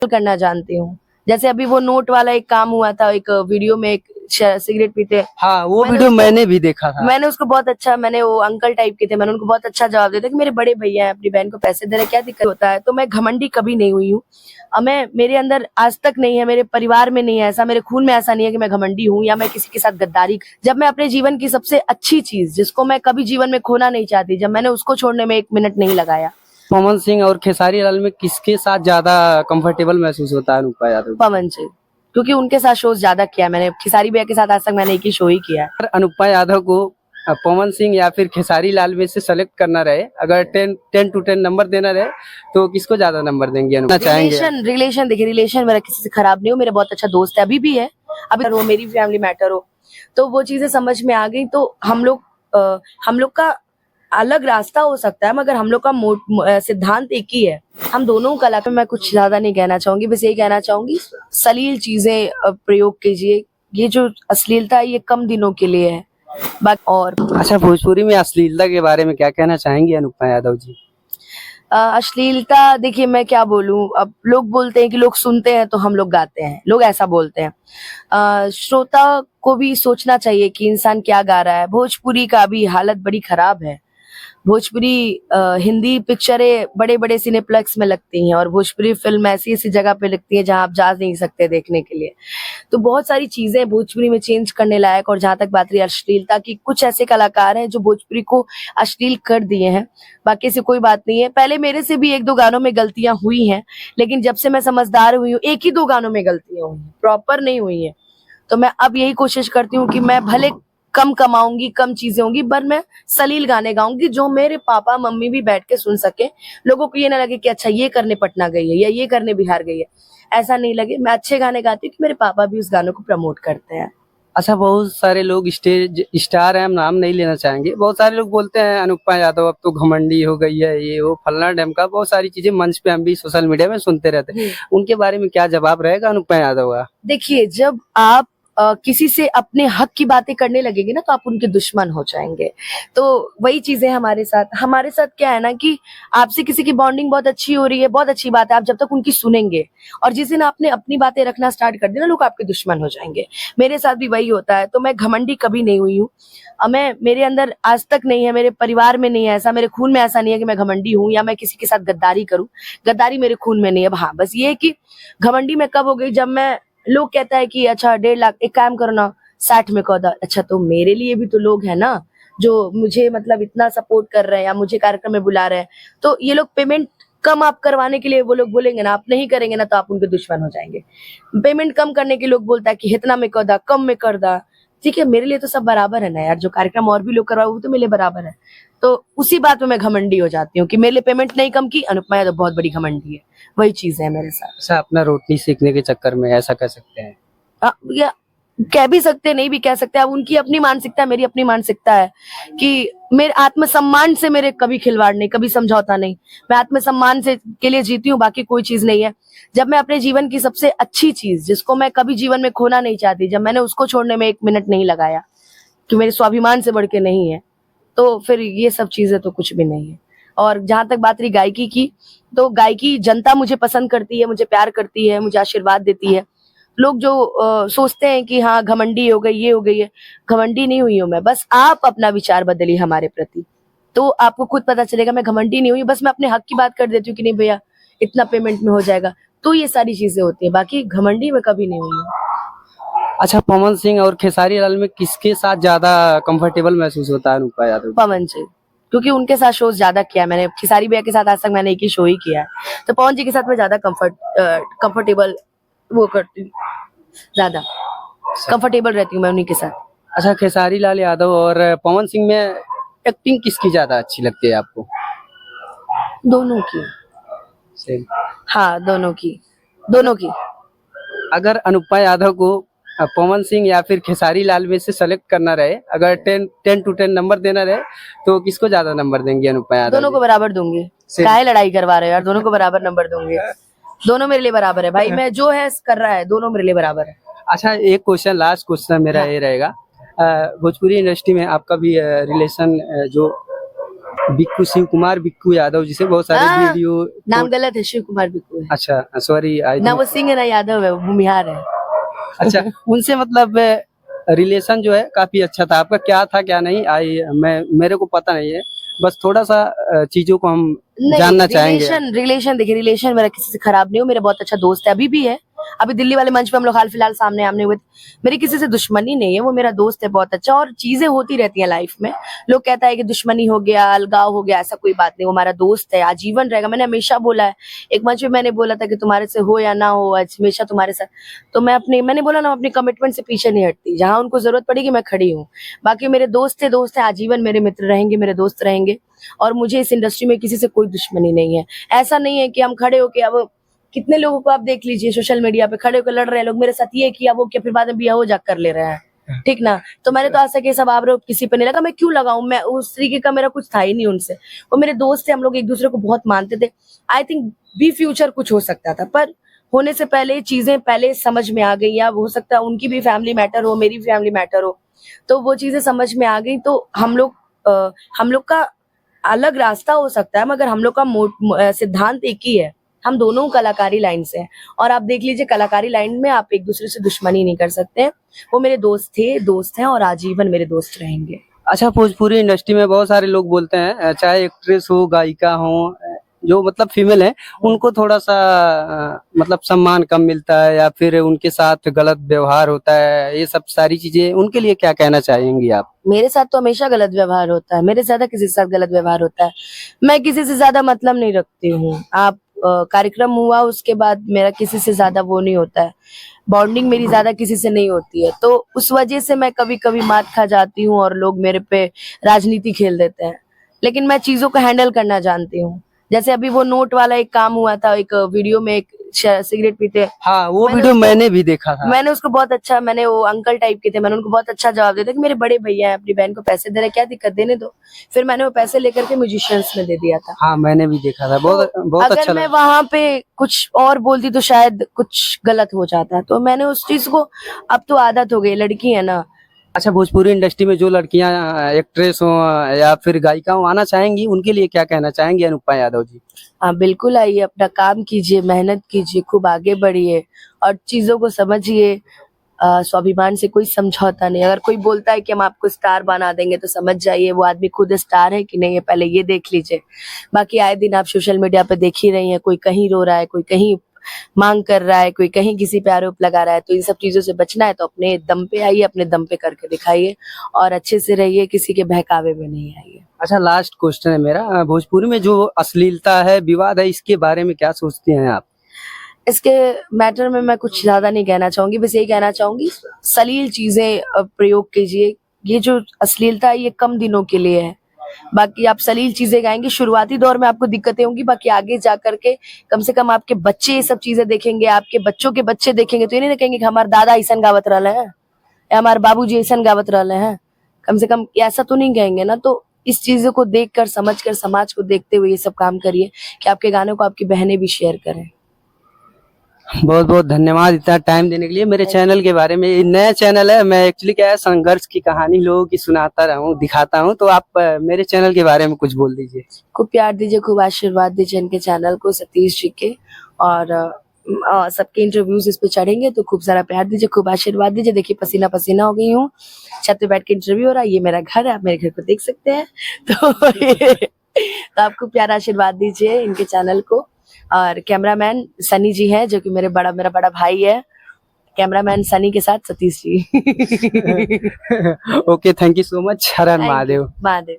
करना जानती हूँ। जैसे अभी वो नोट वाला एक काम हुआ था, एक वीडियो में एक सिगरेट पीते, हाँ वो मैंने वीडियो उसको मैंने भी देखा था। मैंने उसको बहुत अच्छा, मैंने वो अंकल टाइप के थे, मैंने उनको बहुत अच्छा जवाब दिया था कि मेरे बड़े भैया हैं, अपनी बहन को पैसे दे रहे, क्या दिक्कत होता है। तो मैं घमंडी कभी नहीं हुई हूँ। मैं, मेरे अंदर आज तक नहीं है, मेरे परिवार में नहीं है ऐसा, मेरे खून में ऐसा नहीं है कि मैं घमंडी हूँ या मैं किसी के साथ गद्दारी। जब मैं अपने जीवन की सबसे अच्छी चीज, जिसको मैं कभी जीवन में खोना नहीं चाहती, जब मैंने उसको छोड़ने में 1 मिनट नहीं लगाया। पवन सिंह और खेसारी लाल में किसके साथ ज्यादा कंफर्टेबल महसूस होता है अनुपमा यादव? पवन से, क्योंकि उनके साथ शोज ज्यादा किया मैंने। खेसारी भैया के साथ आज तक मैंने एक ही शो ही किया है। अगर अनुपमा यादव को पवन सिंह या फिर खेसारी लाल में से सेलेक्ट करना रहे, अगर 10 to 10 नंबर देना रहे, तो किसको ज्यादा नंबर देंगे अनुपमा चाहेंगे? रिलेशन देखिए, रिलेशन मेरा किसी से खराब नहीं हो, मेरा बहुत अच्छा दोस्त है, अभी भी है, अभी हो, मेरी फैमिली मैटर हो, तो वो चीजें समझ में आ गई। तो हम लोग का अलग रास्ता हो सकता है, मगर हम लोग का सिद्धांत एक ही है। हम दोनों कला पे मैं कुछ ज्यादा नहीं कहना चाहूंगी, बस यही कहना चाहूंगी, सलील चीजें प्रयोग कीजिए। ये जो अश्लीलता है, ये कम दिनों के लिए है। बाकी और अच्छा, भोजपुरी में अश्लीलता के बारे में क्या कहना चाहेंगी अनुपमा यादव जी? अश्लीलता देखिए, मैं क्या बोलूं, अब लोग बोलते हैं कि लोग सुनते हैं तो हम लोग गाते हैं, लोग ऐसा बोलते हैं। श्रोता को भी सोचना चाहिए कि इंसान क्या गा रहा है। भोजपुरी का भी हालत बड़ी खराब है। भोजपुरी हिंदी पिक्चरें बड़े बड़े सिनेप्लेक्स में लगती हैं, और भोजपुरी फिल्म ऐसी ऐसी जगह पे लगती है जहां आप जा नहीं सकते देखने के लिए। तो बहुत सारी चीजें भोजपुरी में चेंज करने लायक। और जहां तक बात रही अश्लीलता की, कुछ ऐसे कलाकार हैं जो भोजपुरी को अश्लील कर दिए हैं, बाकी से कोई बात नहीं है। पहले मेरे से भी 1-2 गानों में गलतियां हुई हैं, लेकिन जब से मैं समझदार हुई हूँ, 1 ही 2 गानों में गलतियां हुई हैं, प्रॉपर नहीं हुई है। तो मैं अब यही कोशिश करती हूँ कि मैं भले कम कमाऊंगी, कम चीजें होंगी, पर मैं सलील गाने गाऊंगी जो मेरे पापा मम्मी भी बैठ के सुन सके। लोगों को ये ना लगे कि अच्छा ये करने पटना गई है या ये करने बिहार गई है, ऐसा नहीं लगे। मैं अच्छे गाने गाती हूँ कि मेरे पापा भी उस गानों को प्रमोट करते हैं। अच्छा, बहुत सारे लोग स्टेज स्टार हैं, हम नाम नहीं लेना चाहेंगे, बहुत सारे लोग बोलते हैं अनुपमा यादव अब तो घमंडी हो गई है, ये वो फलना ढमका, बहुत सारी चीजें मंच पे हम भी सोशल मीडिया में सुनते रहते हैं। उनके बारे में क्या जवाब रहेगा अनुपमा यादव का? देखिए, जब आप किसी से अपने हक की बातें करने लगेंगे ना, तो आप उनके दुश्मन हो जाएंगे। तो वही चीजें हमारे साथ क्या है ना, कि आपसे किसी की बॉन्डिंग बहुत अच्छी हो रही है, बहुत अच्छी बात है, आप जब तक उनकी सुनेंगे, और जिस दिन आपने अपनी बातें रखना स्टार्ट कर दिया ना, लोग आपके दुश्मन हो जाएंगे। मेरे साथ भी वही होता है। तो मैं घमंडी कभी नहीं हुई हूँ। मेरे अंदर आज तक नहीं है, मेरे परिवार में नहीं है ऐसा, मेरे खून में ऐसा नहीं है कि मैं घमंडी हूँ या मैं किसी के साथ गद्दारी करूँ। गद्दारी मेरे खून में नहीं है। अब हाँ, बस ये है कि घमंडी में कब हो गई, जब मैं, लोग कहता है कि अच्छा 1.5 लाख, एक काम करो ना 60 में कर दो। अच्छा, तो मेरे लिए भी तो लोग है ना, जो मुझे मतलब इतना सपोर्ट कर रहे हैं या मुझे कार्यक्रम में बुला रहे हैं। तो ये लोग पेमेंट कम आप करवाने के लिए वो लोग बोलेंगे ना, आप नहीं करेंगे ना, तो आप उनके दुश्मन हो जाएंगे। पेमेंट कम करने के लोग बोलता है कि इतना में कर दा, कम में कर दा। ठीक है, मेरे लिए तो सब बराबर है ना यार, जो कार्यक्रम और भी लोग करवाए वो तो मेरे लिए बराबर है। तो उसी बात में मैं घमंडी हो जाती हूँ कि मेरे लिए पेमेंट नहीं कम की, अनुपमा यादव बहुत बड़ी घमंडी है। वही चीज है मेरे साथ। अच्छा, अपना रोटी सीखने के चक्कर में ऐसा कर सकते हैं? या कह भी सकते, नहीं भी कह सकते। अब उनकी अपनी मानसिकता है, मेरी अपनी मानसिकता है कि मेरे आत्मसम्मान से मेरे कभी खिलवाड़ नहीं, कभी समझौता नहीं। मैं आत्मसम्मान से के लिए जीती हूँ, बाकी कोई चीज नहीं है। जब मैं अपने जीवन की सबसे अच्छी चीज, जिसको मैं कभी जीवन में खोना नहीं चाहती, जब मैंने उसको छोड़ने में 1 मिनट नहीं लगाया, कि मेरे स्वाभिमान से बढ़ के नहीं है, तो फिर ये सब चीजें तो कुछ भी नहीं है। और जहां तक बात रही गायकी की, तो गायकी जनता मुझे पसंद करती है, मुझे प्यार करती है, मुझे आशीर्वाद देती है। लोग जो सोचते हैं कि हाँ घमंडी हो गई, ये हो गई है, घमंडी नहीं हुई हूं मैं। बस आप अपना विचार बदलिए हमारे प्रति, तो आपको खुद पता चलेगा मैं घमंडी नहीं हुई। बस मैं अपने हक की बात कर देती हूँ कि नहीं भैया इतना पेमेंट में हो जाएगा, तो ये सारी चीजें होती है। बाकी घमंडी में कभी नहीं हुई हूँ। अच्छा, पवन सिंह और खेसारी लाल में किसके साथ ज्यादा कंफर्टेबल महसूस होता है अनुपमा यादव? पवन से, क्योंकि उनके साथ शोज ज्यादा किया मैंने। खेसारी भैया के साथ आज तक मैंने एक ही शो ही किया है, तो पवन जी के साथ मैं ज्यादा कंफर्टेबल वो करती हूँ, ज्यादा कंफर्टेबल रहती हूँ मैं उन्हीं के साथ। अच्छा, खेसारी लाल यादव और पवन सिंह में एक्टिंग किसकी ज्यादा अच्छी लगती है आपको? दोनों की। सेम। हाँ, दोनों की, दोनों की। अगर अनुपमा यादव को पवन सिंह या फिर खेसारी लाल में से सेलेक्ट करना रहे, अगर 10 to 10 नंबर देना रहे, तो किसको ज्यादा नंबर देंगे अनुपमा यादव? दोनों को बराबर दूंगी। काहे लड़ाई करवा रहे हो यार, दोनों को बराबर नंबर दूंगी। दोनों मेरे लिए बराबर है भाई, मैं जो है कर रहा है, दोनों मेरे लिए बराबर है। अच्छा, एक क्वेश्चन, लास्ट क्वेश्चन मेरा ये रहेगा, भोजपुरी इंडस्ट्री में आपका भी रिलेशन जो बिक्कू शिव कुमार बिक्कू यादव जिसे बहुत सारे हाँ, वीडियो। नाम गलत है, शिव कुमार बिक्कू है। अच्छा सॉरी ना वो सिंह है ना यादव है, वो भूमिहार है। अच्छा उनसे मतलब रिलेशन जो है काफी अच्छा था आपका, क्या था क्या नहीं मैं मेरे को पता नहीं है, बस थोड़ा सा चीजों को हम नहीं, जानना चाहेंगे। रिलेशन देखिए, रिलेशन मेरा किसी से खराब नहीं हो, मेरा बहुत अच्छा दोस्त है, अभी भी है। अभी दिल्ली वाले मंच पे हम लोग हाल फिलहाल सामने आमने हुए थे। मेरी किसी से दुश्मनी नहीं है, वो मेरा दोस्त है बहुत अच्छा, और चीजें होती रहती हैं लाइफ में। लोग कहता है कि दुश्मनी हो गया, अलगाव हो गया, ऐसा कोई बात नहीं, वो हमारा दोस्त है, आजीवन रहेगा। मैंने हमेशा बोला है, एक मंच पे मैंने बोला था कि तुम्हारे से हो या ना हो, हमेशा तुम्हारे साथ। तो मैंने बोला ना, अपनी कमिटमेंट से पीछे नहीं हटती, जहां उनको जरूरत पड़ेगी मैं खड़ी हूँ। बाकी मेरे दोस्त है, आजीवन मेरे मित्र रहेंगे, मेरे दोस्त रहेंगे। और मुझे इस इंडस्ट्री में किसी से कोई दुश्मनी नहीं है। ऐसा नहीं है कि हम खड़े होके, अब कितने लोगों को आप देख लीजिए सोशल मीडिया पे खड़े होकर लड़ रहे हैं लोग, मेरे साथ ये किया वो किया, फिर बाद में बिया हो जा कर ले रहे हैं, ठीक ना। तो मैंने तो आज तक ये सब आरोप किसी पे नहीं लगा, मैं क्यों लगाऊं, मैं उस तरीके का मेरा कुछ था ही नहीं उनसे। वो मेरे दोस्त थे, हम लोग एक दूसरे को बहुत मानते थे। आई थिंक बी फ्यूचर कुछ हो सकता था, पर होने से पहले चीजें पहले समझ में आ गई, या हो सकता है उनकी भी फैमिली मैटर हो, मेरी फैमिली मैटर हो, तो वो चीजें समझ में आ गई। तो हम लोग का अलग रास्ता हो सकता है, मगर हम लोग का सिद्धांत एक ही है, हम दोनों कलाकारी लाइन से हैं। और आप देख लीजिए, कलाकारी लाइन में आप एक दूसरे से दुश्मनी नहीं कर सकते। वो मेरे दोस्त थे, दोस्त हैं, और आजीवन मेरे दोस्त रहेंगे। अच्छा भोजपुरी इंडस्ट्री में बहुत सारे लोग बोलते हैं चाहे एक्ट्रेस हो गायिका हो जो मतलब फीमेल है, उनको थोड़ा सा मतलब सम्मान कम मिलता है या फिर उनके साथ गलत व्यवहार होता है, ये सब सारी चीजें उनके लिए क्या कहना चाहेंगी आप? मेरे साथ तो हमेशा गलत व्यवहार होता है, मेरे से ज्यादा किसी के साथ गलत व्यवहार होता है। मैं किसी से ज्यादा मतलब नहीं रखती हूँ। आप कार्यक्रम हुआ उसके बाद मेरा किसी से ज्यादा वो नहीं होता है, बॉन्डिंग मेरी ज्यादा किसी से नहीं होती है। तो उस वजह से मैं कभी कभी मात खा जाती हूँ और लोग मेरे पे राजनीति खेल देते हैं, लेकिन मैं चीजों को हैंडल करना जानती हूँ। जैसे अभी वो नोट वाला एक काम हुआ था, एक वीडियो में एक सिगरेट पीते, हाँ वो वीडियो मैंने भी देखा था। मैंने उसको बहुत अच्छा, मैंने वो अंकल टाइप के थे, मैंने उनको बहुत अच्छा जवाब दिया था कि मेरे बड़े भैया हैं, अपनी बहन को पैसे दे रहे, क्या दिक्कत, देने दो। फिर मैंने वो पैसे लेकर के म्यूजिशियंस में दे दिया था। हाँ मैंने भी देखा था, बहुत बहुत अगर अच्छा मैं लगा। वहां पे कुछ और बोलती तो शायद कुछ गलत हो जाता, तो मैंने उस चीज को, अब तो आदत हो गई, लड़की है ना। अच्छा भोजपुरी इंडस्ट्री में जो लड़कियां एक्ट्रेस हो या फिर गायिका हो आना चाहेंगी, उनके लिए क्या कहना चाहेंगी अनुपमा यादव जी? हाँ बिल्कुल आइए, अपना काम कीजिए, मेहनत कीजिए, खूब आगे बढ़िए और चीजों को समझिए। स्वाभिमान से कोई समझौता नहीं। अगर कोई बोलता है कि हम आपको स्टार बना देंगे, तो समझ जाइए वो आदमी खुद स्टार है कि नहीं है, पहले ये देख लीजिए। बाकी आए दिन आप सोशल मीडिया पे देख ही रही हैं, कोई कहीं रो रहा है, कोई कहीं मांग कर रहा है, कोई कहीं किसी पे आरोप लगा रहा है। तो इन सब चीजों से बचना है तो अपने दम पे आइए, अपने दम पे करके दिखाइए और अच्छे से रहिए, किसी के बहकावे में नहीं आइए। अच्छा लास्ट क्वेश्चन है मेरा, भोजपुरी में जो अश्लीलता है, विवाद है, इसके बारे में क्या सोचती हैं आप? इसके मैटर में मैं कुछ ज्यादा नहीं कहना चाहूंगी, बस यही कहना चाहूंगी, सलील चीजें प्रयोग कीजिए। ये जो अश्लीलता है ये कम दिनों के लिए है। बाकी आप सलील चीजें गाएंगे, शुरुआती दौर में आपको दिक्कतें होंगी, बाकी आगे जा करके कम से कम आपके बच्चे ये सब चीजें देखेंगे, आपके बच्चों के बच्चे देखेंगे, तो ये नहीं कहेंगे कि हमारे दादा ऐसन गावत रहे हैं या हमारे बाबूजी ऐसन गावत रहे हैं। कम से कम ऐसा तो नहीं कहेंगे ना। तो इस चीजों को देखकर, समझकर, समाज को देखते हुए ये सब काम करिए कि आपके गानों को आपकी बहनें भी शेयर करें। बहुत बहुत धन्यवाद इतना टाइम देने के लिए। मेरे चैनल के बारे में, ये नया चैनल है, मैं एक्चुअली क्या है संघर्ष की कहानी लोगों की सुनाता रहूं, दिखाता हूं, तो आप मेरे चैनल के बारे में कुछ बोल दीजिए। खूब प्यार दीजिए, खूब आशीर्वाद दीजिए इनके चैनल को, सतीश जी के, और सबके इंटरव्यूज इस पे चढ़ेंगे तो खूब सारा प्यार दीजिए, खूब आशीर्वाद दीजिए। देखिए पसीना पसीना हो गई हूँ, छत पे बैठ के इंटरव्यू हो रहा है, ये मेरा घर है, आप मेरे घर को देख सकते हैं। तो आपको प्यार आशीर्वाद दीजिए इनके चैनल को। और कैमरामैन सनी जी हैं, जो कि मेरा बड़ा भाई है। कैमरामैन सनी के साथ Satish ji. Okay, thank you so much. हर हर महादेव। महादेव।